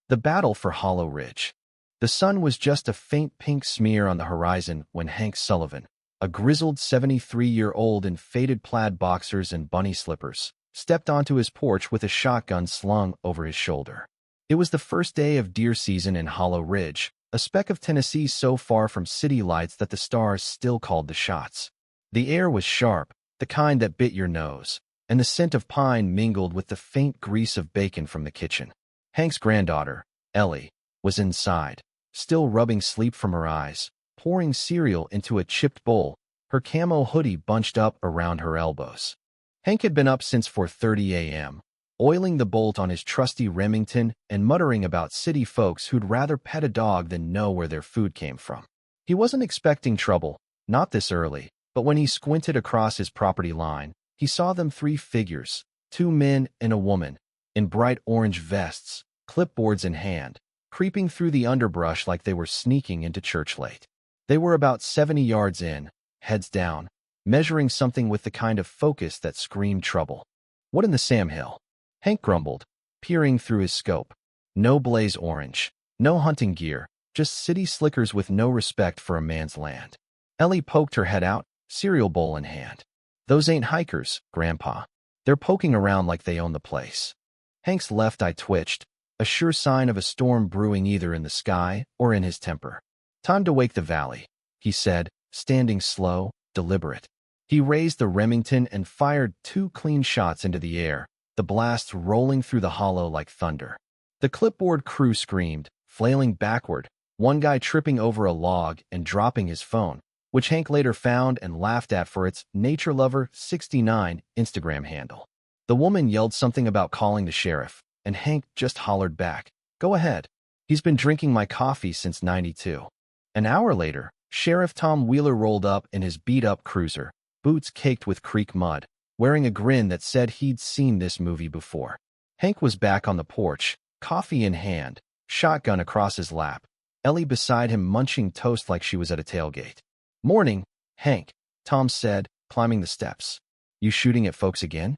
The battle for Hollow Ridge. The sun was just a faint pink smear on the horizon when Hank Sullivan, a grizzled 73-year-old in faded plaid boxers and bunny slippers, stepped onto his porch with a shotgun slung over his shoulder. It was the first day of deer season in Hollow Ridge, a speck of Tennessee so far from city lights that the stars still called the shots. The air was sharp, the kind that bit your nose, and the scent of pine mingled with the faint grease of bacon from the kitchen. Hank's granddaughter, Ellie, was inside, still rubbing sleep from her eyes, pouring cereal into a chipped bowl, her camo hoodie bunched up around her elbows. Hank had been up since 4:30 a.m., oiling the bolt on his trusty Remington and muttering about city folks who'd rather pet a dog than know where their food came from. He wasn't expecting trouble, not this early, but when he squinted across his property line, he saw them 3 figures, 2 men and a woman, in bright orange vests, clipboards in hand, creeping through the underbrush like they were sneaking into church late. They were about 70 yards in, heads down, measuring something with the kind of focus that screamed trouble. "What in the Sam Hill?" Hank grumbled, peering through his scope. No blaze orange, no hunting gear, just city slickers with no respect for a man's land. Ellie poked her head out, cereal bowl in hand. "Those ain't hikers, Grandpa. They're poking around like they own the place." Hank's left eye twitched, a sure sign of a storm brewing either in the sky or in his temper. "Time to wake the valley," he said, standing slow, deliberate. He raised the Remington and fired 2 clean shots into the air, the blasts rolling through the hollow like thunder. The clipboard crew screamed, flailing backward, one guy tripping over a log and dropping his phone, which Hank later found and laughed at for its NatureLover69 Instagram handle. The woman yelled something about calling the sheriff, and Hank just hollered back, "Go ahead. He's been drinking my coffee since '92. An hour later, Sheriff Tom Wheeler rolled up in his beat-up cruiser, boots caked with creek mud, wearing a grin that said he'd seen this movie before. Hank was back on the porch, coffee in hand, shotgun across his lap, Ellie beside him munching toast like she was at a tailgate. "Morning, Hank," Tom said, climbing the steps. "You shooting at folks again?"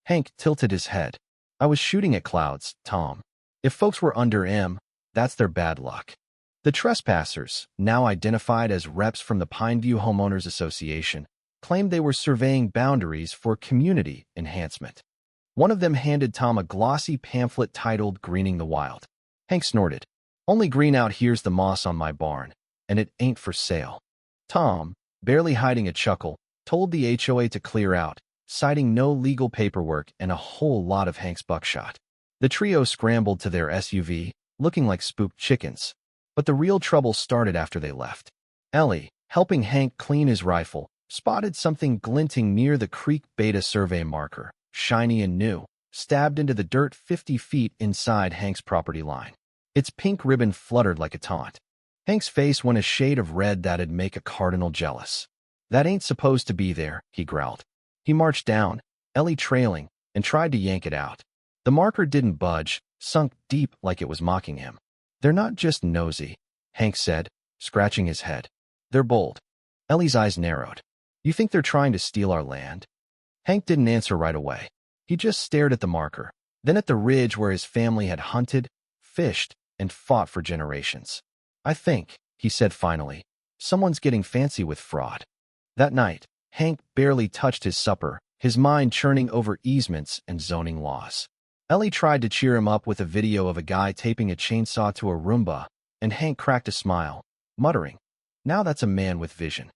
Hank tilted his head. "I was shooting at clouds, Tom. If folks were under M, that's their bad luck." The trespassers, now identified as reps from the Pineview Homeowners Association, claimed they were surveying boundaries for community enhancement. One of them handed Tom a glossy pamphlet titled Greening the Wild. Hank snorted. "Only green out here's the moss on my barn, and it ain't for sale." Tom, barely hiding a chuckle, told the HOA to clear out, citing no legal paperwork and a whole lot of Hank's buckshot. The trio scrambled to their SUV, looking like spooked chickens. But the real trouble started after they left. Ellie, helping Hank clean his rifle, spotted something glinting near the Creek Beta survey marker, shiny and new, stabbed into the dirt 50 feet inside Hank's property line. Its pink ribbon fluttered like a taunt. Hank's face went a shade of red that'd make a cardinal jealous. "That ain't supposed to be there," he growled. He marched down, Ellie trailing, and tried to yank it out. The marker didn't budge, sunk deep like it was mocking him. "They're not just nosy," Hank said, scratching his head. "They're bold." Ellie's eyes narrowed. "You think they're trying to steal our land?" Hank didn't answer right away. He just stared at the marker, then at the ridge where his family had hunted, fished, and fought for generations. "I think," he said finally, "someone's getting fancy with fraud." That night, Hank barely touched his supper, his mind churning over easements and zoning laws. Ellie tried to cheer him up with a video of a guy taping a chainsaw to a Roomba, and Hank cracked a smile, muttering, "Now that's a man with vision."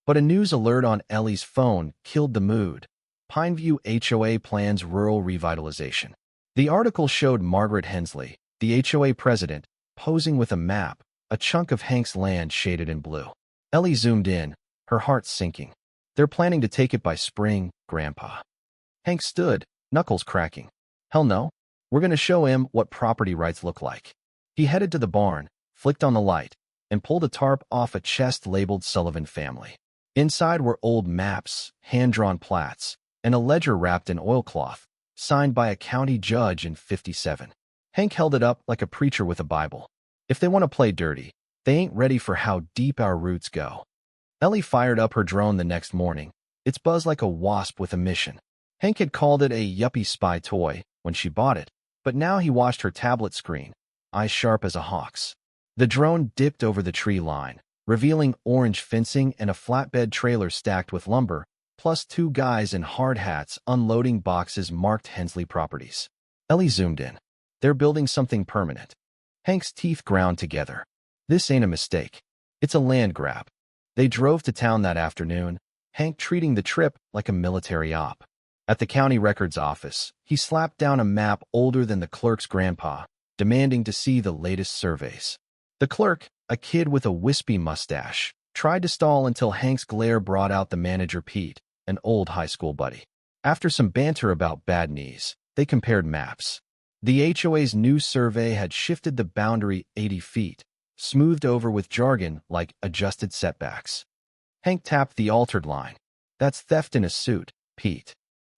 But a news alert on Ellie's phone killed the mood. Pineview HOA plans rural revitalization. The article showed Margaret Hensley, the HOA president, posing with a map, a chunk of Hank's land shaded in blue. Ellie zoomed in, her heart sinking. "They're planning to take it by spring, Grandpa." Hank stood, knuckles cracking. "Hell no. We're going to show him what property rights look like." He headed to the barn, flicked on the light, and pulled a tarp off a chest labeled Sullivan Family. Inside were old maps, hand-drawn plats, and a ledger wrapped in oilcloth, signed by a county judge in '57. Hank held it up like a preacher with a Bible. "If they want to play dirty, they ain't ready for how deep our roots go." Ellie fired up her drone the next morning, its buzz like a wasp with a mission. Hank had called it a yuppie spy toy when she bought it, but now he watched her tablet screen, eyes sharp as a hawk's. The drone dipped over the tree line, revealing orange fencing and a flatbed trailer stacked with lumber, plus two guys in hard hats unloading boxes marked Hensley Properties. Ellie zoomed in. They're building something permanent. Hank's teeth ground together. This ain't a mistake. It's a land grab. They drove to town that afternoon, Hank treating the trip like a military op. At the county records office, he slapped down a map older than the clerk's grandpa, demanding to see the latest surveys. The clerk, a kid with a wispy mustache, tried to stall until Hank's glare brought out the manager Pete, an old high school buddy. After some banter about bad knees, they compared maps. The HOA's new survey had shifted the boundary 80 feet, smoothed over with jargon like adjusted setbacks. Hank tapped the altered line. That's theft in a suit, Pete.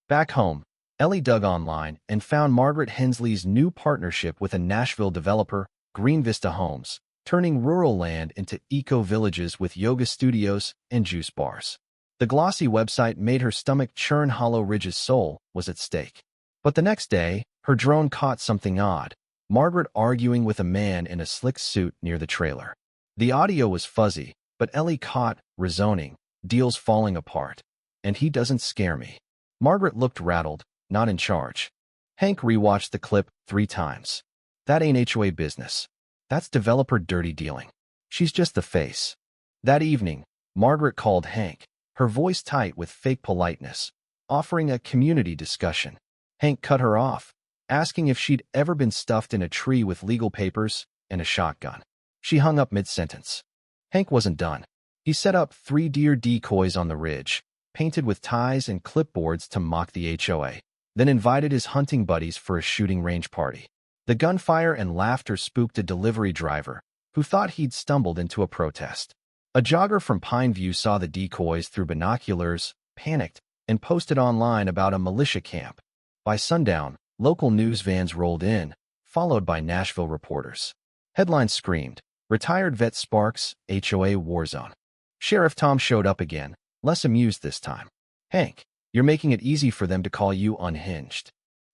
Back home, Ellie dug online and found Margaret Hensley's new partnership with a Nashville developer, Green Vista Homes, turning rural land into eco-villages with yoga studios and juice bars. The glossy website made her stomach churn. Hollow Ridge's soul was at stake. But the next day, her drone caught something odd, Margaret arguing with a man in a slick suit near the trailer. The audio was fuzzy, but Ellie caught, resoning, deals falling apart. And he doesn't scare me. Margaret looked rattled, not in charge. Hank rewatched the clip 3 times. That ain't HOA business. That's developer dirty dealing. She's just the face. That evening, Margaret called Hank, her voice tight with fake politeness, offering a community discussion. Hank cut her off, asking if she'd ever been stuffed in a tree with legal papers and a shotgun. She hung up mid-sentence. Hank wasn't done. He set up 3 deer decoys on the ridge, painted with ties and clipboards to mock the HOA, then invited his hunting buddies for a shooting range party. The gunfire and laughter spooked a delivery driver, who thought he'd stumbled into a protest. A jogger from Pineview saw the decoys through binoculars, panicked, and posted online about a militia camp. By sundown, local news vans rolled in, followed by Nashville reporters. Headlines screamed, "Retired vet sparks, HOA war zone." Sheriff Tom showed up again, less amused this time. "Hank, you're making it easy for them to call you unhinged."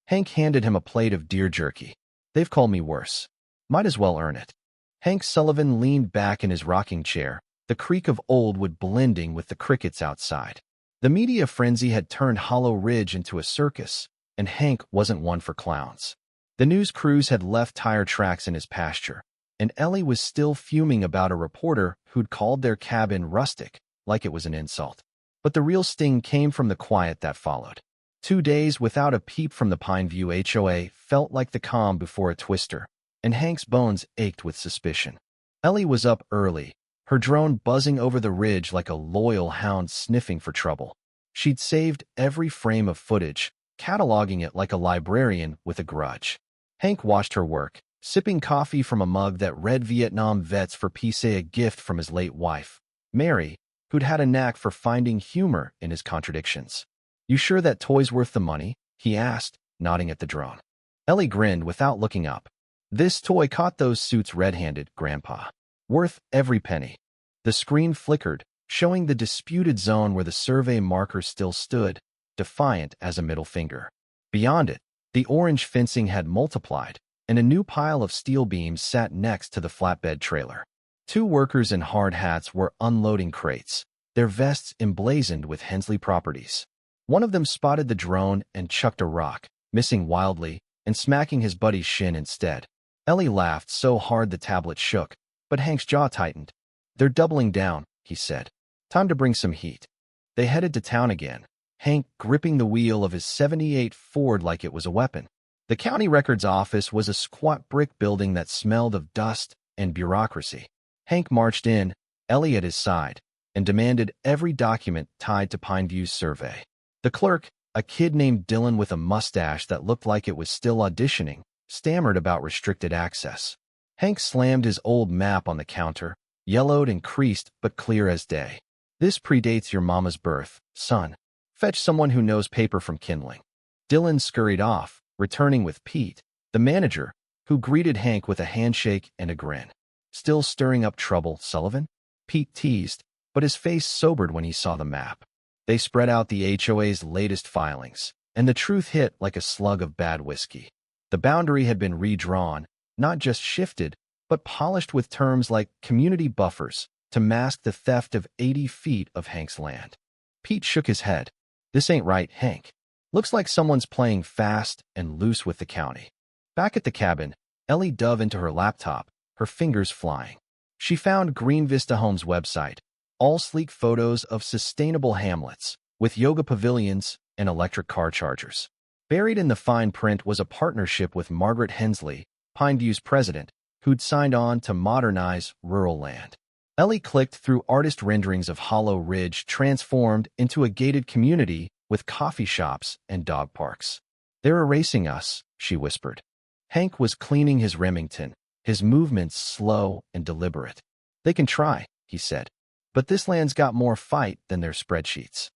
Hank handed him a plate of deer jerky. "They've called me worse. Might as well earn it." Hank Sullivan leaned back in his rocking chair, the creak of old wood blending with the crickets outside. The media frenzy had turned Hollow Ridge into a circus, and Hank wasn't one for clowns. The news crews had left tire tracks in his pasture, and Ellie was still fuming about a reporter who'd called their cabin rustic, like it was an insult. But the real sting came from the quiet that followed. 2 days without a peep from the Pineview HOA felt like the calm before a twister, and Hank's bones ached with suspicion. Ellie was up early, her drone buzzing over the ridge like a loyal hound sniffing for trouble. She'd saved every frame of footage, cataloging it like a librarian with a grudge. Hank watched her work, sipping coffee from a mug that read Vietnam vets for peace, a gift from his late wife, Mary, who'd had a knack for finding humor in his contradictions. "You sure that toy's worth the money?" he asked, nodding at the drone. Ellie grinned without looking up. "This toy caught those suits red-handed, Grandpa. Worth every penny." The screen flickered, showing the disputed zone where the survey marker still stood, defiant as a middle finger. Beyond it, the orange fencing had multiplied, and a new pile of steel beams sat next to the flatbed trailer. 2 workers in hard hats were unloading crates, their vests emblazoned with Hensley Properties. One of them spotted the drone and chucked a rock, missing wildly and smacking his buddy's shin instead. Ellie laughed so hard the tablet shook, but Hank's jaw tightened. "They're doubling down," he said. "Time to bring some heat." They headed to town again, Hank gripping the wheel of his '78 Ford like it was a weapon. The county records office was a squat brick building that smelled of dust and bureaucracy. Hank marched in, Ellie at his side, and demanded every document tied to Pineview's survey. The clerk, a kid named Dylan with a mustache that looked like it was still auditioning, stammered about restricted access. Hank slammed his old map on the counter, yellowed and creased but clear as day. "This predates your mama's birth, son. Fetch someone who knows paper from kindling." Dylan scurried off, returning with Pete, the manager, who greeted Hank with a handshake and a grin. "Still stirring up trouble, Sullivan?" Pete teased, but his face sobered when he saw the map. They spread out the HOA's latest filings, and the truth hit like a slug of bad whiskey. The boundary had been redrawn, not just shifted, but polished with terms like community buffers to mask the theft of 80 feet of Hank's land. Pete shook his head. This ain't right, Hank. Looks like someone's playing fast and loose with the county. Back at the cabin, Ellie dove into her laptop, her fingers flying. She found Green Vista Homes' website, all sleek photos of sustainable hamlets, with yoga pavilions and electric car chargers. Buried in the fine print was a partnership with Margaret Hensley, Pineview's president, who'd signed on to modernize rural land. Ellie clicked through artist renderings of Hollow Ridge transformed into a gated community with coffee shops and dog parks. They're erasing us, she whispered. Hank was cleaning his Remington, his movements slow and deliberate. They can try, he said. But this land's got more fight than their spreadsheets.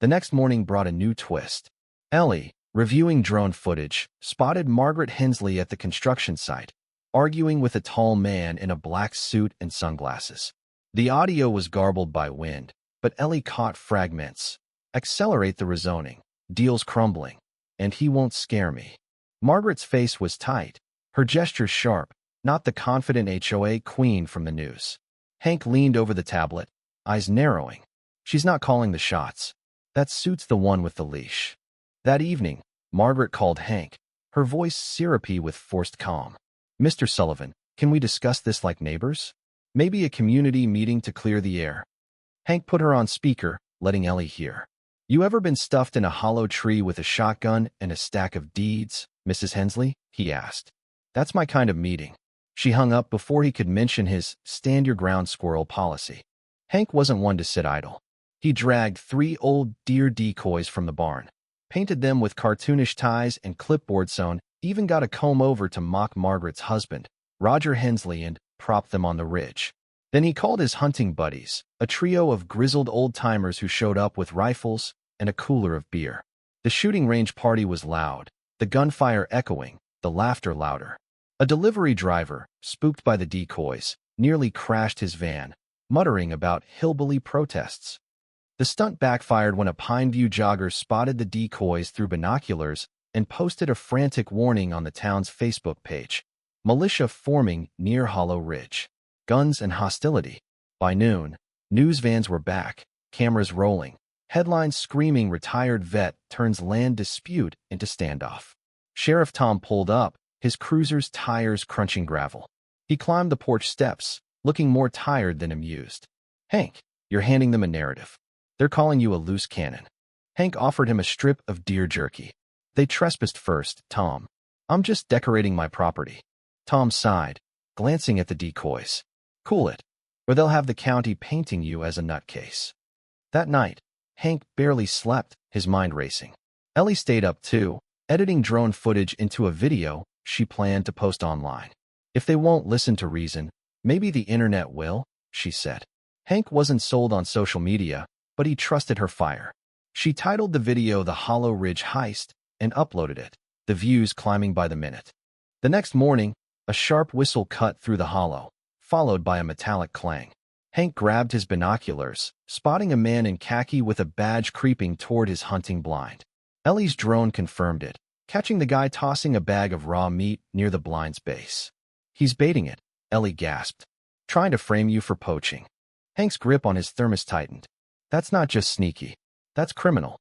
The next morning brought a new twist. Ellie, reviewing drone footage, spotted Margaret Hensley at the construction site, arguing with a tall man in a black suit and sunglasses. The audio was garbled by wind, but Ellie caught fragments. Accelerate the rezoning. Deal's crumbling. And he won't scare me. Margaret's face was tight, her gestures sharp, not the confident HOA queen from the news. Hank leaned over the tablet, eyes narrowing. She's not calling the shots. That suits the one with the leash. That evening, Margaret called Hank, her voice syrupy with forced calm. Mr. Sullivan, can we discuss this like neighbors? Maybe a community meeting to clear the air. Hank put her on speaker, letting Ellie hear. You ever been stuffed in a hollow tree with a shotgun and a stack of deeds, Mrs. Hensley? He asked. That's my kind of meeting. She hung up before he could mention his stand-your-ground squirrel policy. Hank wasn't one to sit idle. He dragged 3 old deer decoys from the barn, painted them with cartoonish ties and clipboard sewn, even got a comb-over to mock Margaret's husband, Roger Hensley, and propped them on the ridge. Then he called his hunting buddies, a trio of grizzled old-timers who showed up with rifles and a cooler of beer. The shooting range party was loud, the gunfire echoing, the laughter louder. A delivery driver, spooked by the decoys, nearly crashed his van, muttering about hillbilly protests. The stunt backfired when a Pineview jogger spotted the decoys through binoculars and posted a frantic warning on the town's Facebook page. Militia forming near Hollow Ridge. Guns and hostility. By noon, news vans were back, cameras rolling, headlines screaming retired vet turns land dispute into standoff. Sheriff Tom pulled up, his cruiser's tires crunching gravel. He climbed the porch steps, looking more tired than amused. Hank, you're handing them a narrative. They're calling you a loose cannon. Hank offered him a strip of deer jerky. They trespassed first, Tom. I'm just decorating my property. Tom sighed, glancing at the decoys. Cool it, or they'll have the county painting you as a nutcase. That night, Hank barely slept, his mind racing. Ellie stayed up too, editing drone footage into a video she planned to post online. If they won't listen to reason, maybe the internet will, she said. Hank wasn't sold on social media, but he trusted her fire. She titled the video The Hollow Ridge Heist and uploaded it, the views climbing by the minute. The next morning, a sharp whistle cut through the hollow, followed by a metallic clang. Hank grabbed his binoculars, spotting a man in khaki with a badge creeping toward his hunting blind. Ellie's drone confirmed it, catching the guy tossing a bag of raw meat near the blind's base. He's baiting it, Ellie gasped. Trying to frame you for poaching. Hank's grip on his thermos tightened. That's not just sneaky. That's criminal.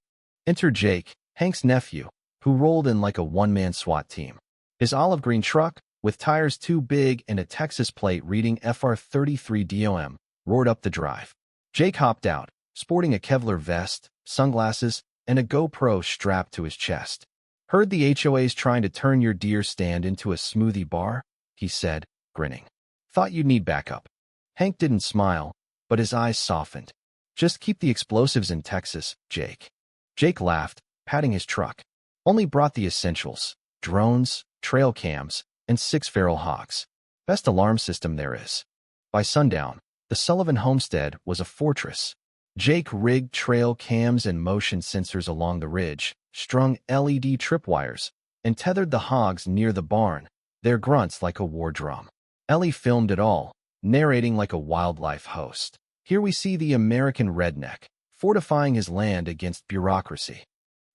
Enter Jake, Hank's nephew, who rolled in like a one-man SWAT team. His olive green truck, with tires too big and a Texas plate reading FR33DOM, roared up the drive. Jake hopped out, sporting a Kevlar vest, sunglasses, and a GoPro strapped to his chest. Heard the HOA's trying to turn your deer stand into a smoothie bar? He said, grinning. Thought you'd need backup. Hank didn't smile, but his eyes softened. Just keep the explosives in Texas, Jake. Jake laughed, patting his truck. Only brought the essentials, drones, trail cams, and 6 feral hogs. Best alarm system there is. By sundown, the Sullivan homestead was a fortress. Jake rigged trail cams and motion sensors along the ridge, strung LED tripwires, and tethered the hogs near the barn, their grunts like a war drum. Ellie filmed it all, narrating like a wildlife host. Here we see the American redneck, fortifying his land against bureaucracy.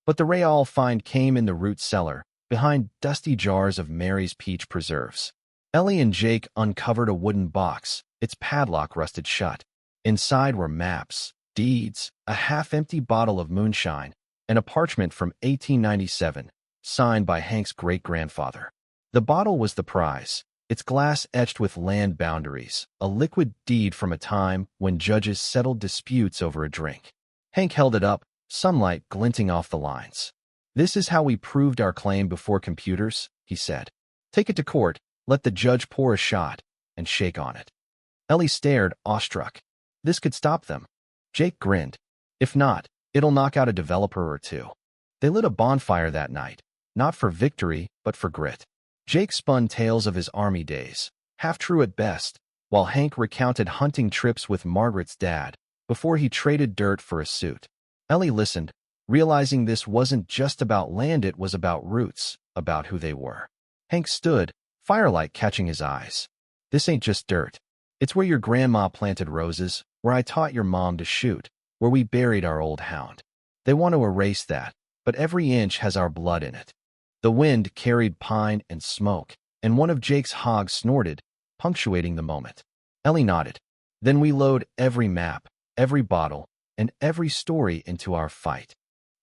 But the real find came in the root cellar, behind dusty jars of Mary's peach preserves. Ellie and Jake uncovered a wooden box, its padlock rusted shut. Inside were maps, deeds, a half-empty bottle of moonshine, and a parchment from 1897, signed by Hank's great-grandfather. The bottle was the prize, its glass etched with land boundaries, a liquid deed from a time when judges settled disputes over a drink. Hank held it up, sunlight glinting off the lines. "This is how we proved our claim before computers," he said. "Take it to court, let the judge pour a shot, and shake on it." Ellie stared, awestruck. This could stop them. Jake grinned. "If not, it'll knock out a developer or two." They lit a bonfire that night, not for victory, but for grit. Jake spun tales of his army days, half-true at best, while Hank recounted hunting trips with Margaret's dad before he traded dirt for a suit. Ellie listened, realizing this wasn't just about land, it was about roots, about who they were. Hank stood, firelight catching his eyes. "This ain't just dirt. It's where your grandma planted roses, where I taught your mom to shoot, where we buried our old hound. They want to erase that, but every inch has our blood in it." The wind carried pine and smoke, and one of Jake's hogs snorted, punctuating the moment. Ellie nodded. "Then we load every map, every bottle, and every story into our fight."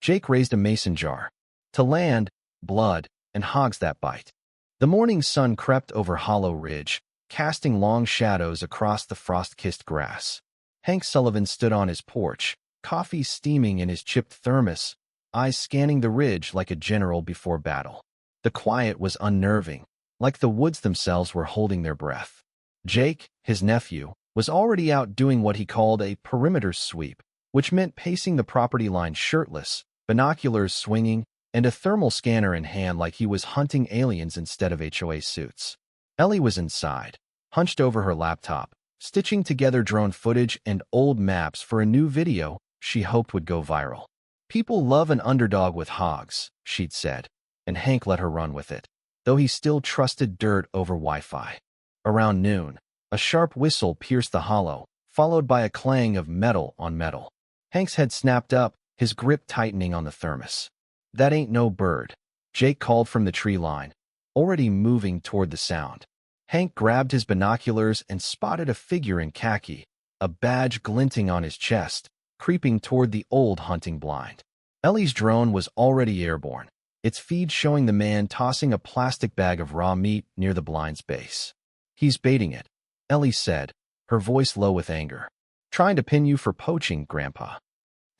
Jake raised a mason jar. "To land, blood, and hogs that bite." The morning sun crept over Hollow Ridge, casting long shadows across the frost-kissed grass. Hank Sullivan stood on his porch, coffee steaming in his chipped thermos, eyes scanning the ridge like a general before battle. The quiet was unnerving, like the woods themselves were holding their breath. Jake, his nephew, was already out doing what he called a perimeter sweep, which meant pacing the property line shirtless, binoculars swinging, and a thermal scanner in hand like he was hunting aliens instead of HOA suits. Ellie was inside, hunched over her laptop, stitching together drone footage and old maps for a new video she hoped would go viral. "People love an underdog with hogs," she'd said, and Hank let her run with it, though he still trusted dirt over Wi-Fi. Around noon, a sharp whistle pierced the hollow, followed by a clang of metal on metal. Hank's head snapped up, his grip tightening on the thermos. "That ain't no bird," Jake called from the tree line, already moving toward the sound. Hank grabbed his binoculars and spotted a figure in khaki, a badge glinting on his chest, creeping toward the old hunting blind. Ellie's drone was already airborne, its feed showing the man tossing a plastic bag of raw meat near the blind's base. "He's baiting it," Ellie said, her voice low with anger. "Trying to pin you for poaching, Grandpa."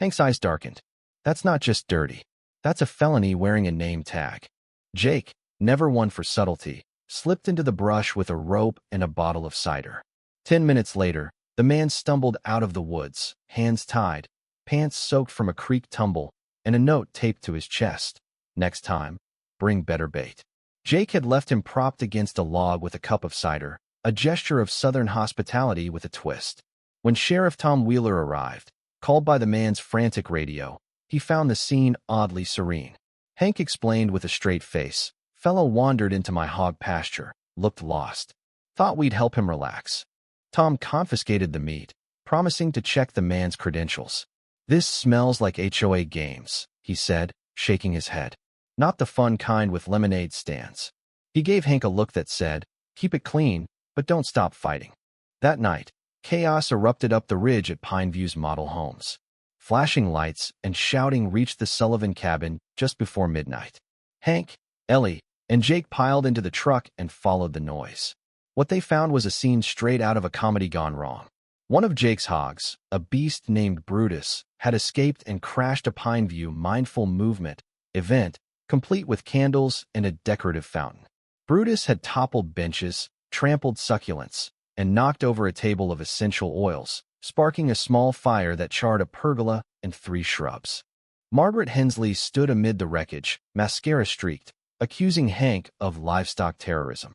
Hank's eyes darkened. "That's not just dirty. That's a felony wearing a name tag." Jake, never one for subtlety, slipped into the brush with a rope and a bottle of cider. 10 minutes later, the man stumbled out of the woods, hands tied, pants soaked from a creek tumble, and a note taped to his chest. "Next time, bring better bait." Jake had left him propped against a log with a cup of cider, a gesture of Southern hospitality with a twist. When Sheriff Tom Wheeler arrived, called by the man's frantic radio, he found the scene oddly serene. Hank explained with a straight face, "Fellow wandered into my hog pasture, looked lost. Thought we'd help him relax." Tom confiscated the meat, promising to check the man's credentials. "This smells like HOA games," he said, shaking his head. "Not the fun kind with lemonade stands." He gave Hank a look that said, "Keep it clean, but don't stop fighting." That night, chaos erupted up the ridge at Pineview's model homes. Flashing lights and shouting reached the Sullivan cabin just before midnight. Hank, Ellie, and Jake piled into the truck and followed the noise. What they found was a scene straight out of a comedy gone wrong. One of Jake's hogs, a beast named Brutus, had escaped and crashed a Pineview mindful movement event, complete with candles and a decorative fountain. Brutus had toppled benches, trampled succulents, and knocked over a table of essential oils, sparking a small fire that charred a pergola and 3 shrubs. Margaret Hensley stood amid the wreckage, mascara streaked, accusing Hank of livestock terrorism.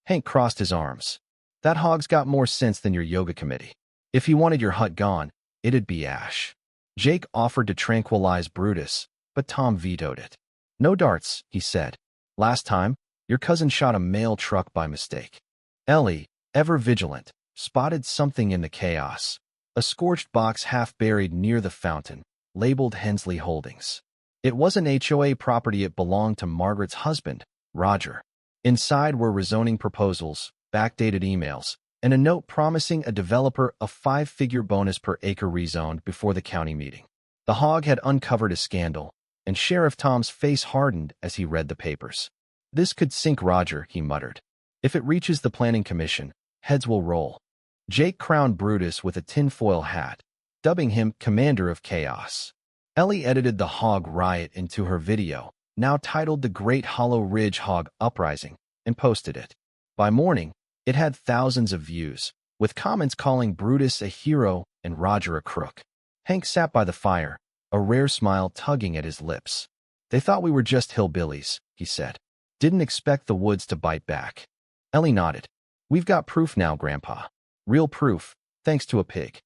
Hank crossed his arms. "That hog's got more sense than your yoga committee. If he wanted your hut gone, it'd be ash." Jake offered to tranquilize Brutus, but Tom vetoed it. "No darts," he said. "Last time, your cousin shot a mail truck by mistake." Ellie, ever vigilant, spotted something in the chaos. A scorched box half buried near the fountain, labeled Hensley Holdings. It wasn't HOA property, it belonged to Margaret's husband, Roger. Inside were rezoning proposals, backdated emails, and a note promising a developer a 5-figure bonus per acre rezoned before the county meeting. The hog had uncovered a scandal, and Sheriff Tom's face hardened as he read the papers. "This could sink Roger," he muttered. "If it reaches the planning commission, heads will roll." Jake crowned Brutus with a tinfoil hat, dubbing him Commander of Chaos. Ellie edited the hog riot into her video, now titled The Great Hollow Ridge Hog Uprising, and posted it. By morning, it had thousands of views, with comments calling Brutus a hero and Roger a crook. Hank sat by the fire, a rare smile tugging at his lips. "They thought we were just hillbillies," he said. "Didn't expect the woods to bite back." Ellie nodded. "We've got proof now, Grandpa. Real proof, thanks to a pig."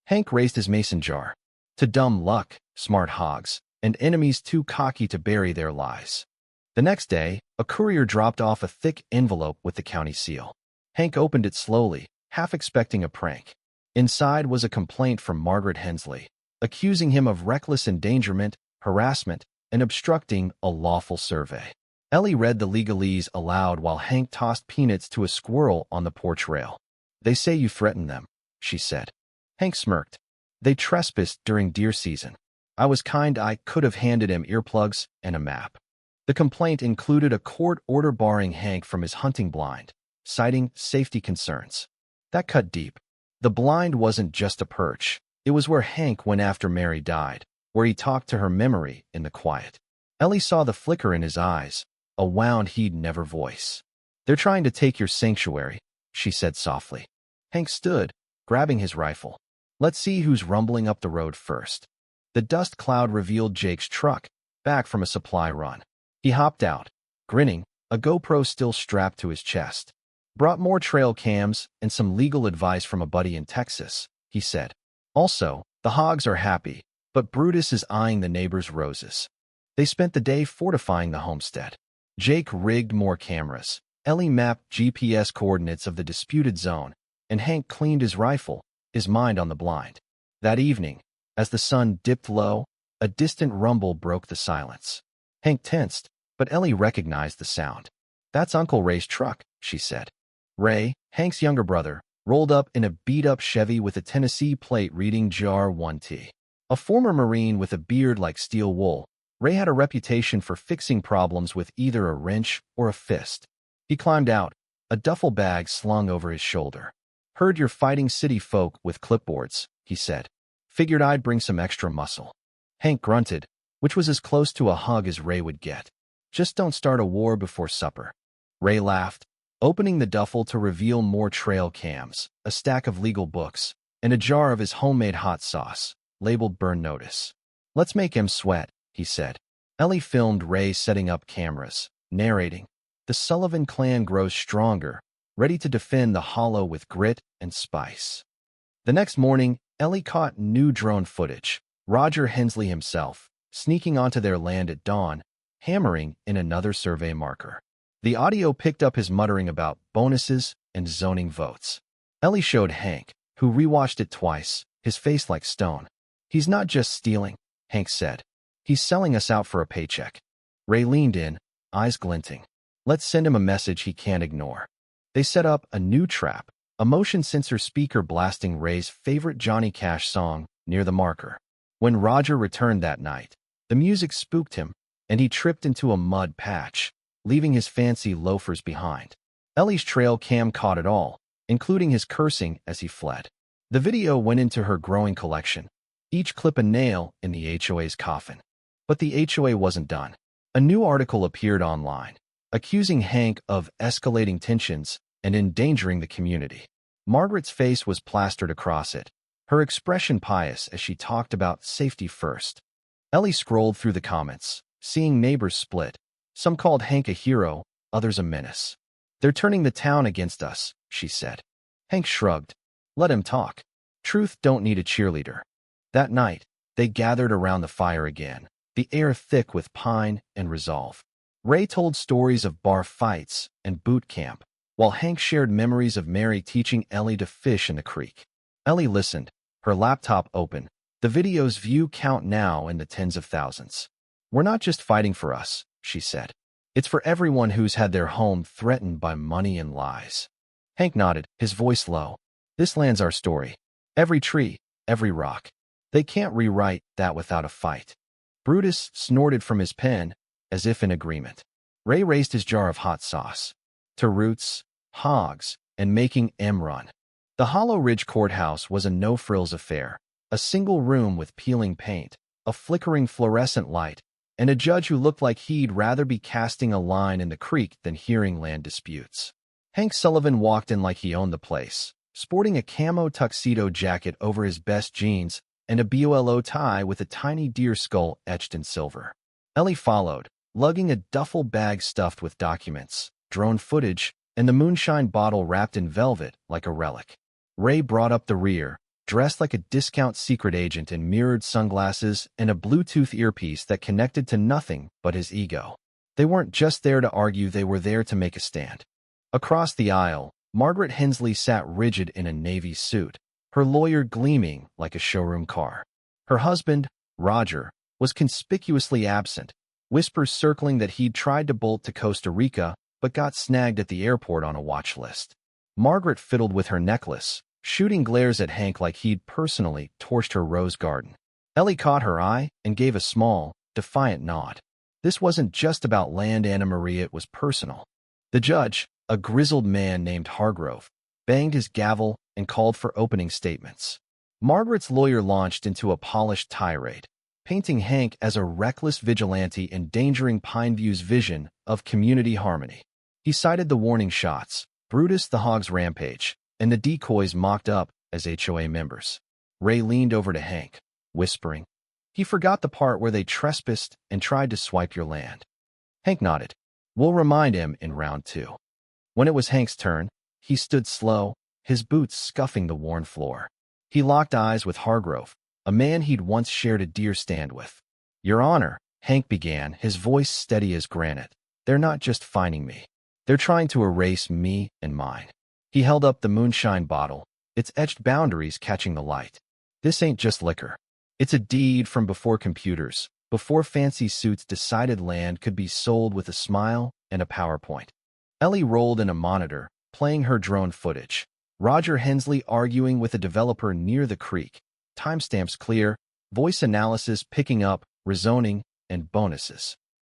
Hank raised his mason jar. "To dumb luck, smart hogs, and enemies too cocky to bury their lies." The next day, a courier dropped off a thick envelope with the county seal. Hank opened it slowly, half expecting a prank. Inside was a complaint from Margaret Hensley, accusing him of reckless endangerment, harassment, and obstructing a lawful survey. Ellie read the legalese aloud while Hank tossed peanuts to a squirrel on the porch rail. "They say you threatened them," she said. Hank smirked. "They trespassed during deer season. I was kind. I could have handed him earplugs and a map." The complaint included a court order barring Hank from his hunting blind, citing safety concerns. That cut deep. The blind wasn't just a perch. It was where Hank went after Mary died, where he talked to her memory in the quiet. Ellie saw the flicker in his eyes, a wound he'd never voice. "They're trying to take your sanctuary," she said softly. Hank stood, grabbing his rifle. "Let's see who's rumbling up the road first." The dust cloud revealed Jake's truck, back from a supply run. He hopped out, grinning, a GoPro still strapped to his chest. "Brought more trail cams and some legal advice from a buddy in Texas," he said. "Also, the hogs are happy, but Brutus is eyeing the neighbor's roses." They spent the day fortifying the homestead. Jake rigged more cameras. Ellie mapped GPS coordinates of the disputed zone, and Hank cleaned his rifle, his mind on the blind. That evening, as the sun dipped low, a distant rumble broke the silence. Hank tensed, but Ellie recognized the sound. "That's Uncle Ray's truck," she said. Ray, Hank's younger brother, rolled up in a beat-up Chevy with a Tennessee plate reading JR1T. A former Marine with a beard like steel wool, Ray had a reputation for fixing problems with either a wrench or a fist. He climbed out, a duffel bag slung over his shoulder. "Heard you're fighting city folk with clipboards," he said. "Figured I'd bring some extra muscle." Hank grunted, which was as close to a hug as Ray would get. "Just don't start a war before supper." Ray laughed, opening the duffel to reveal more trail cams, a stack of legal books, and a jar of his homemade hot sauce, labeled Burn Notice. "Let's make him sweat," he said. Ellie filmed Ray setting up cameras, narrating, "The Sullivan clan grows stronger, ready to defend the hollow with grit and spice." The next morning, Ellie caught new drone footage. Roger Hensley himself, sneaking onto their land at dawn, hammering in another survey marker. The audio picked up his muttering about bonuses and zoning votes. Ellie showed Hank, who rewatched it twice, his face like stone. "He's not just stealing," Hank said. "He's selling us out for a paycheck." Ray leaned in, eyes glinting. "Let's send him a message he can't ignore." They set up a new trap, a motion sensor speaker blasting Ray's favorite Johnny Cash song near the marker. When Roger returned that night, the music spooked him, and he tripped into a mud patch, leaving his fancy loafers behind. Ellie's trail cam caught it all, including his cursing as he fled. The video went into her growing collection, each clip a nail in the HOA's coffin. But the HOA wasn't done. A new article appeared online, accusing Hank of escalating tensions and endangering the community. Margaret's face was plastered across it, her expression pious as she talked about safety first. Ellie scrolled through the comments, seeing neighbors split. Some called Hank a hero, others a menace. "They're turning the town against us," she said. Hank shrugged. "Let him talk. Truth don't need a cheerleader." That night, they gathered around the fire again, the air thick with pine and resolve. Ray told stories of bar fights and boot camp, while Hank shared memories of Mary teaching Ellie to fish in the creek. Ellie listened, her laptop open, the video's view count now in the tens of thousands. "We're not just fighting for us," she said. "It's for everyone who's had their home threatened by money and lies." Hank nodded, his voice low. This land's our story. Every tree, every rock. They can't rewrite that without a fight. Brutus snorted from his pen, as if in agreement. Ray raised his jar of hot sauce. To roots, hogs, and making M run. The Hollow Ridge Courthouse was a no-frills affair. A single room with peeling paint, a flickering fluorescent light, and a judge who looked like he'd rather be casting a line in the creek than hearing land disputes. Hank Sullivan walked in like he owned the place, sporting a camo tuxedo jacket over his best jeans and a BOLO tie with a tiny deer skull etched in silver. Ellie followed, lugging a duffel bag stuffed with documents, drone footage, and the moonshine bottle wrapped in velvet like a relic. Ray brought up the rear, dressed like a discount secret agent in mirrored sunglasses and a Bluetooth earpiece that connected to nothing but his ego. They weren't just there to argue, they were there to make a stand. Across the aisle, Margaret Hensley sat rigid in a navy suit, her lawyer gleaming like a showroom car. Her husband, Roger, was conspicuously absent, whispers circling that he'd tried to bolt to Costa Rica but got snagged at the airport on a watch list. Margaret fiddled with her necklace, shooting glares at Hank like he'd personally torched her rose garden. Ellie caught her eye and gave a small, defiant nod. This wasn't just about land, Anna Maria, it was personal. The judge, a grizzled man named Hargrove, banged his gavel and called for opening statements. Margaret's lawyer launched into a polished tirade, painting Hank as a reckless vigilante endangering Pineview's vision of community harmony. He cited the warning shots, Brutus the Hog's rampage, and the decoys mocked up as HOA members. Ray leaned over to Hank, whispering, "He forgot the part where they trespassed and tried to swipe your land." Hank nodded. "We'll remind him in round 2. When it was Hank's turn, he stood slow, his boots scuffing the worn floor. He locked eyes with Hargrove, a man he'd once shared a deer stand with. "Your Honor," Hank began, his voice steady as granite, "they're not just fining me. They're trying to erase me and mine." He held up the moonshine bottle, its etched boundaries catching the light. "This ain't just liquor. It's a deed from before computers, before fancy suits decided land could be sold with a smile and a PowerPoint." Ellie rolled in a monitor, playing her drone footage. Roger Hensley arguing with a developer near the creek. Timestamps clear, voice analysis picking up, rezoning, and bonuses.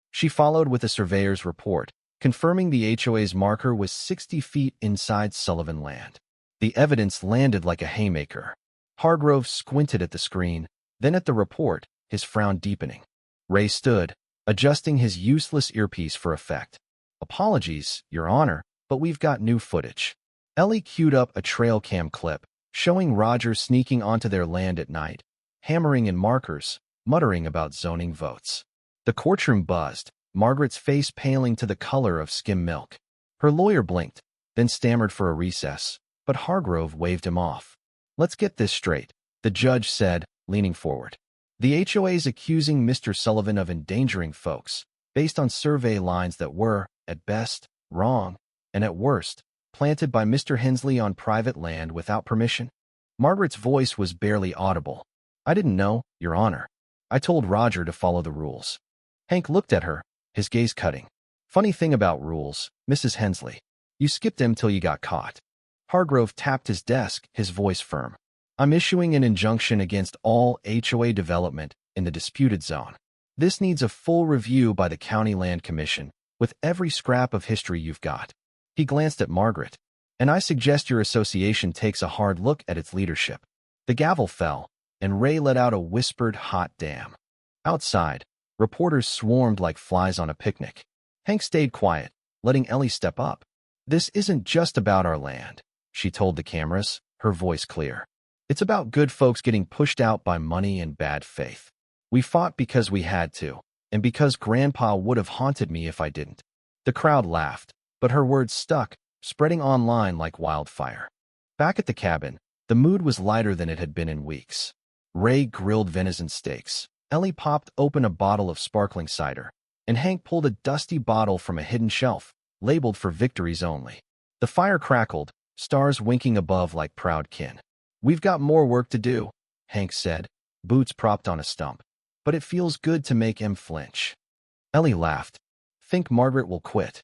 She followed with a surveyor's report, confirming the HOA's marker was 60 feet inside Sullivan land. The evidence landed like a haymaker. Hargrove squinted at the screen, then at the report, his frown deepening. Ray stood, adjusting his useless earpiece for effect. "Apologies, Your Honor, but we've got new footage." Ellie queued up a trail cam clip, showing Roger sneaking onto their land at night, hammering in markers, muttering about zoning votes. The courtroom buzzed, Margaret's face paling to the color of skim milk. Her lawyer blinked, then stammered for a recess, but Hargrove waved him off. "Let's get this straight," the judge said, leaning forward. "The HOA's accusing Mr. Sullivan of endangering folks, based on survey lines that were, at best, wrong, and at worst, planted by Mr. Hensley on private land without permission." Margaret's voice was barely audible. "I didn't know, Your Honor. I told Roger to follow the rules." Hank looked at her, his gaze cutting. "Funny thing about rules, Mrs. Hensley. You skipped them till you got caught." Hargrove tapped his desk, his voice firm. "I'm issuing an injunction against all HOA development in the disputed zone. This needs a full review by the County Land Commission, with every scrap of history you've got." He glanced at Margaret. "And I suggest your association takes a hard look at its leadership." The gavel fell, and Ray let out a whispered hot damn. Outside, reporters swarmed like flies on a picnic. Hank stayed quiet, letting Ellie step up. "This isn't just about our land," she told the cameras, her voice clear. "It's about good folks getting pushed out by money and bad faith. We fought because we had to, and because Grandpa would have haunted me if I didn't." The crowd laughed, but her words stuck, spreading online like wildfire. Back at the cabin, the mood was lighter than it had been in weeks. Ray grilled venison steaks. Ellie popped open a bottle of sparkling cider, and Hank pulled a dusty bottle from a hidden shelf, labeled for victories only. The fire crackled, stars winking above like proud kin. "We've got more work to do," Hank said, boots propped on a stump. "But it feels good to make him flinch." Ellie laughed. "Think Margaret will quit?"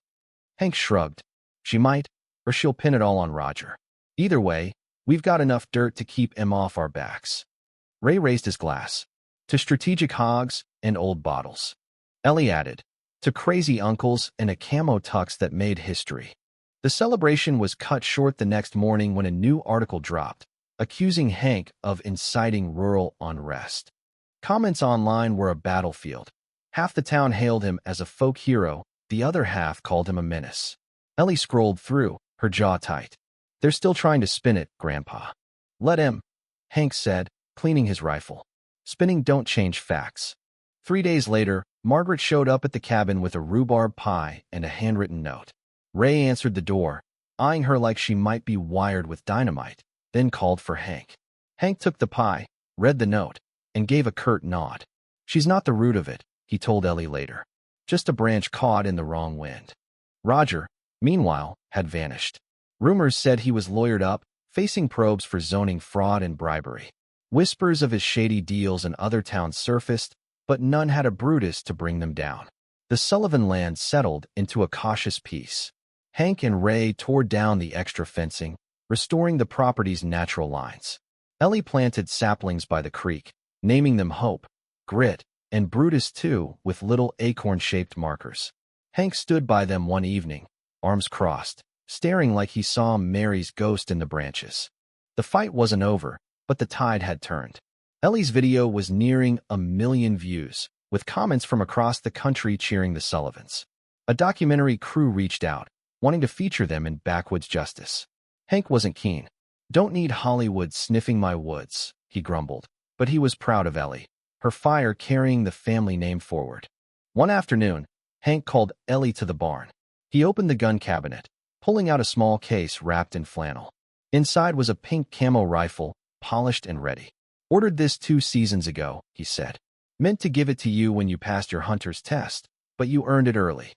Hank shrugged. "She might, or she'll pin it all on Roger. Either way, we've got enough dirt to keep him off our backs. Ray raised his glass. To strategic hogs and old bottles. Ellie added, to crazy uncles and a camo tux that made history. The celebration was cut short the next morning when a new article dropped, accusing Hank of inciting rural unrest. Comments online were a battlefield. Half the town hailed him as a folk hero, the other half called him a menace. Ellie scrolled through, her jaw tight. They're still trying to spin it, Grandpa. Let him, Hank said, cleaning his rifle. Spinning don't change facts. 3 days later, Margaret showed up at the cabin with a rhubarb pie and a handwritten note. Ray answered the door, eyeing her like she might be wired with dynamite, then called for Hank. Hank took the pie, read the note, and gave a curt nod. She's not the root of it, he told Ellie later. Just a branch caught in the wrong wind. Roger, meanwhile, had vanished. Rumors said he was lawyered up, facing probes for zoning fraud and bribery. Whispers of his shady deals in other towns surfaced, but none had a Brutus to bring them down. The Sullivan land settled into a cautious peace. Hank and Ray tore down the extra fencing, restoring the property's natural lines. Ellie planted saplings by the creek, naming them Hope, Grit, and Brutus too, with little acorn-shaped markers. Hank stood by them one evening, arms crossed, staring like he saw Mary's ghost in the branches. The fight wasn't over, but the tide had turned. Ellie's video was nearing 1 million views, with comments from across the country cheering the Sullivans. A documentary crew reached out, wanting to feature them in Backwoods Justice. Hank wasn't keen. Don't need Hollywood sniffing my woods, he grumbled, but he was proud of Ellie, her fire carrying the family name forward. One afternoon, Hank called Ellie to the barn. He opened the gun cabinet, pulling out a small case wrapped in flannel. Inside was a pink camo rifle, polished and ready. Ordered this 2 seasons ago, he said. Meant to give it to you when you passed your hunter's test, but you earned it early.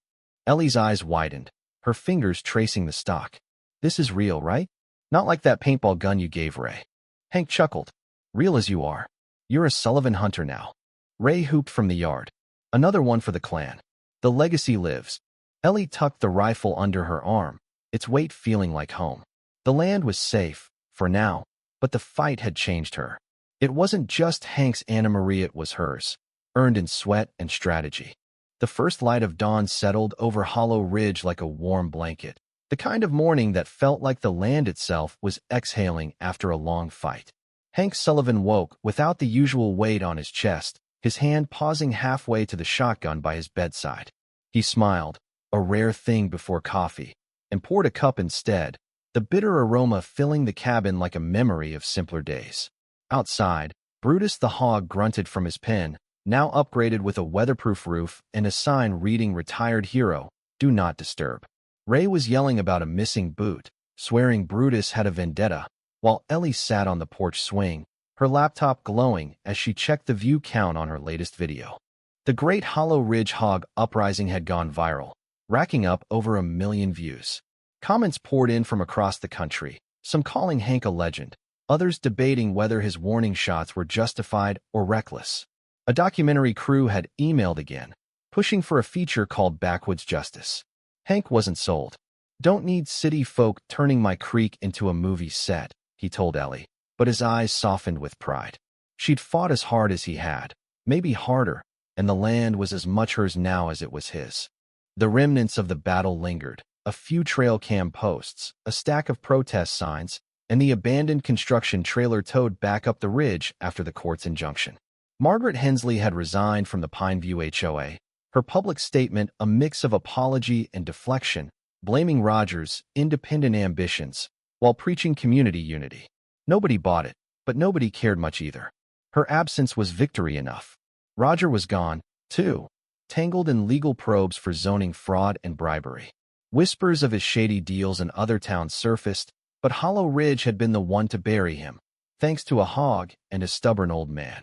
Ellie's eyes widened, her fingers tracing the stock. This is real, right? Not like that paintball gun you gave Ray. Hank chuckled. Real as you are. You're a Sullivan hunter now. Ray hooped from the yard. Another one for the clan. The legacy lives. Ellie tucked the rifle under her arm, its weight feeling like home. The land was safe, for now, but the fight had changed her. It wasn't just Hank's Anna Marie, it was hers, earned in sweat and strategy. The first light of dawn settled over Hollow Ridge like a warm blanket, the kind of morning that felt like the land itself was exhaling after a long fight. Hank Sullivan woke without the usual weight on his chest, his hand pausing halfway to the shotgun by his bedside. He smiled, a rare thing before coffee, and poured a cup instead, the bitter aroma filling the cabin like a memory of simpler days. Outside, Brutus the hog grunted from his pen, now upgraded with a weatherproof roof and a sign reading Retired Hero, Do Not Disturb. Ray was yelling about a missing boot, swearing Brutus had a vendetta, while Ellie sat on the porch swing, her laptop glowing as she checked the view count on her latest video. The Great Hollow Ridge Hog Uprising had gone viral, racking up over 1 million views. Comments poured in from across the country, some calling Hank a legend, others debating whether his warning shots were justified or reckless. A documentary crew had emailed again, pushing for a feature called Backwoods Justice. Hank wasn't sold. Don't need city folk turning my creek into a movie set, he told Ellie, but his eyes softened with pride. She'd fought as hard as he had, maybe harder, and the land was as much hers now as it was his. The remnants of the battle lingered, a few trail cam posts, a stack of protest signs, and the abandoned construction trailer towed back up the ridge after the court's injunction. Margaret Hensley had resigned from the Pineview HOA, her public statement a mix of apology and deflection, blaming Rogers' independent ambitions, while preaching community unity. Nobody bought it, but nobody cared much either. Her absence was victory enough. Roger was gone, too, tangled in legal probes for zoning fraud and bribery. Whispers of his shady deals in other towns surfaced, but Hollow Ridge had been the one to bury him, thanks to a hog and a stubborn old man.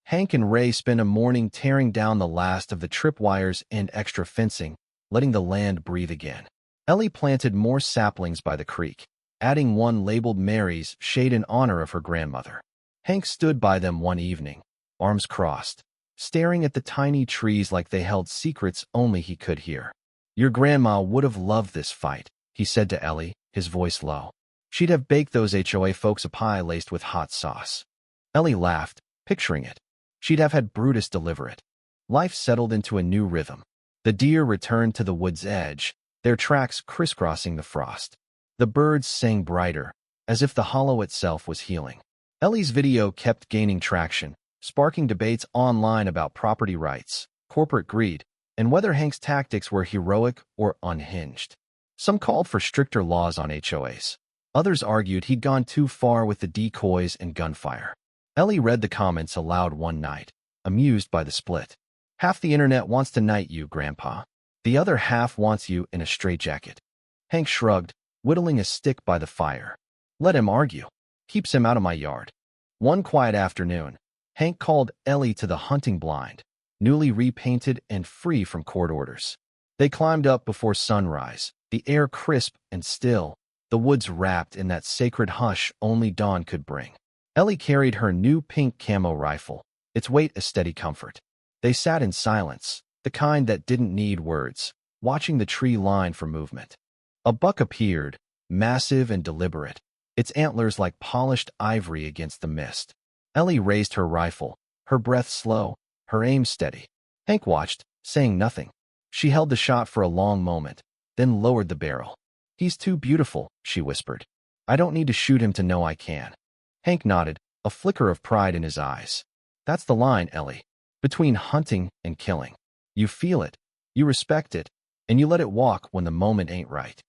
Hank and Ray spent a morning tearing down the last of the tripwires and extra fencing, letting the land breathe again. Ellie planted more saplings by the creek, adding one labeled Mary's shade in honor of her grandmother. Hank stood by them one evening, arms crossed, staring at the tiny trees like they held secrets only he could hear. Your grandma would have loved this fight, he said to Ellie, his voice low. She'd have baked those HOA folks a pie laced with hot sauce. Ellie laughed, picturing it. She'd have had Brutus deliver it. Life settled into a new rhythm. The deer returned to the wood's edge, their tracks crisscrossing the frost. The birds sang brighter, as if the hollow itself was healing. Ellie's video kept gaining traction, sparking debates online about property rights, corporate greed, and whether Hank's tactics were heroic or unhinged. Some called for stricter laws on HOAs. Others argued he'd gone too far with the decoys and gunfire. Ellie read the comments aloud one night, amused by the split. Half the internet wants to knight you, Grandpa. The other half wants you in a straitjacket. Hank shrugged, whittling a stick by the fire. Let him argue. Keeps him out of my yard. One quiet afternoon, Hank called Ellie to the hunting blind, newly repainted and free from court orders. They climbed up before sunrise, the air crisp and still, the woods wrapped in that sacred hush only dawn could bring. Ellie carried her new pink camo rifle, its weight a steady comfort. They sat in silence, the kind that didn't need words, watching the tree line for movement. A buck appeared, massive and deliberate, its antlers like polished ivory against the mist. Ellie raised her rifle, her breath slow, her aim steady. Hank watched, saying nothing. She held the shot for a long moment, then lowered the barrel. He's too beautiful, she whispered. I don't need to shoot him to know I can. Hank nodded, a flicker of pride in his eyes. That's the line, Ellie. Between hunting and killing. You feel it, you respect it, and you let it walk when the moment ain't right.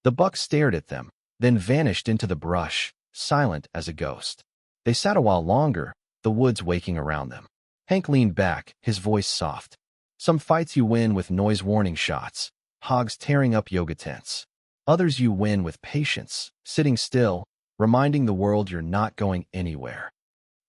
The buck stared at them, then vanished into the brush, silent as a ghost. They sat a while longer, the woods waking around them. Hank leaned back, his voice soft. Some fights you win with noise warning shots, hogs tearing up yoga tents. Others you win with patience, sitting still, reminding the world you're not going anywhere.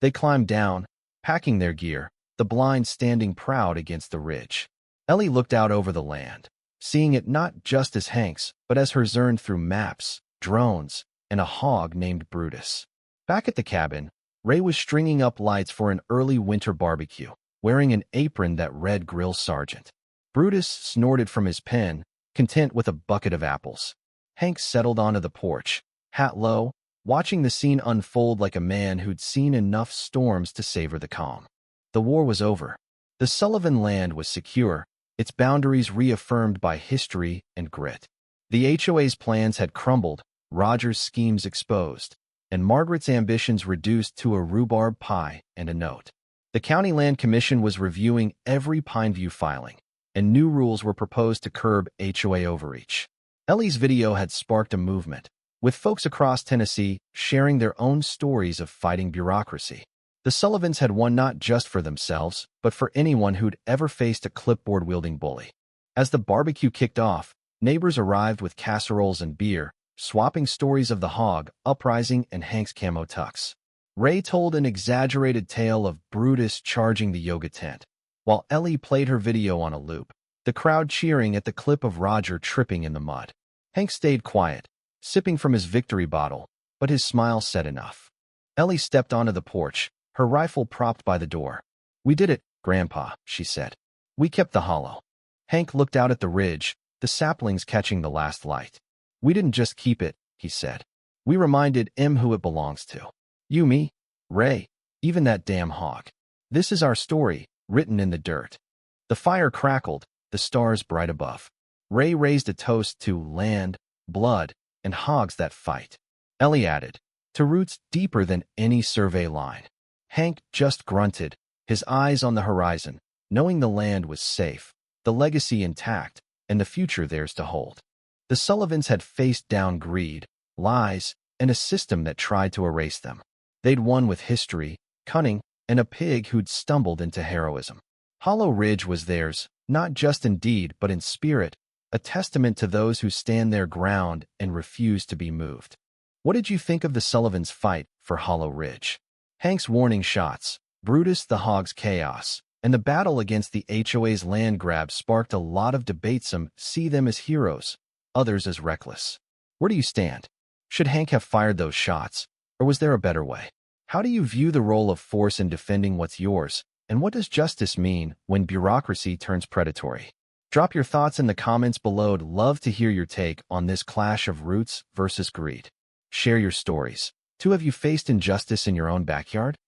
They climbed down, packing their gear, the blind standing proud against the ridge. Ellie looked out over the land, seeing it not just as Hank's, but as hers earned through maps, drones, and a hog named Brutus. Back at the cabin, Ray was stringing up lights for an early winter barbecue, wearing an apron that read Grill Sergeant. Brutus snorted from his pen, content with a bucket of apples. Hank settled onto the porch, hat low, watching the scene unfold like a man who'd seen enough storms to savor the calm. The war was over. The Sullivan land was secure, its boundaries reaffirmed by history and grit. The HOA's plans had crumbled, Roger's schemes exposed, and Margaret's ambitions reduced to a rhubarb pie and a note. The County Land Commission was reviewing every Pineview filing, and new rules were proposed to curb HOA overreach. Ellie's video had sparked a movement, with folks across Tennessee sharing their own stories of fighting bureaucracy. The Sullivans had won not just for themselves, but for anyone who'd ever faced a clipboard-wielding bully. As the barbecue kicked off, neighbors arrived with casseroles and beer, swapping stories of the hog, uprising, and Hank's camo tux. Ray told an exaggerated tale of Brutus charging the yoga tent, while Ellie played her video on a loop, the crowd cheering at the clip of Roger tripping in the mud. Hank stayed quiet, sipping from his victory bottle, but his smile said enough. Ellie stepped onto the porch, her rifle propped by the door. We did it, Grandpa, she said. We kept the hollow. Hank looked out at the ridge, the saplings catching the last light. We didn't just keep it, he said. We reminded him who it belongs to. You, me, Ray, even that damn hog. This is our story, written in the dirt. The fire crackled, the stars bright above. Ray raised a toast to land, blood, and hogs that fight. Ellie added, to roots deeper than any survey line. Hank just grunted, his eyes on the horizon, knowing the land was safe, the legacy intact, and the future theirs to hold. The Sullivans had faced down greed, lies, and a system that tried to erase them. They'd won with history, cunning, and a pig who'd stumbled into heroism. Hollow Ridge was theirs, not just in deed but in spirit, a testament to those who stand their ground and refuse to be moved. What did you think of the Sullivans' fight for Hollow Ridge? Hank's warning shots, Brutus the hog's chaos, and the battle against the HOA's land grab sparked a lot of debate. Some see them as heroes, others as reckless. Where do you stand? Should Hank have fired those shots, or was there a better way? How do you view the role of force in defending what's yours, and what does justice mean when bureaucracy turns predatory? Drop your thoughts in the comments below. I'd love to hear your take on this clash of roots versus greed. Share your stories. Too, have you faced injustice in your own backyard?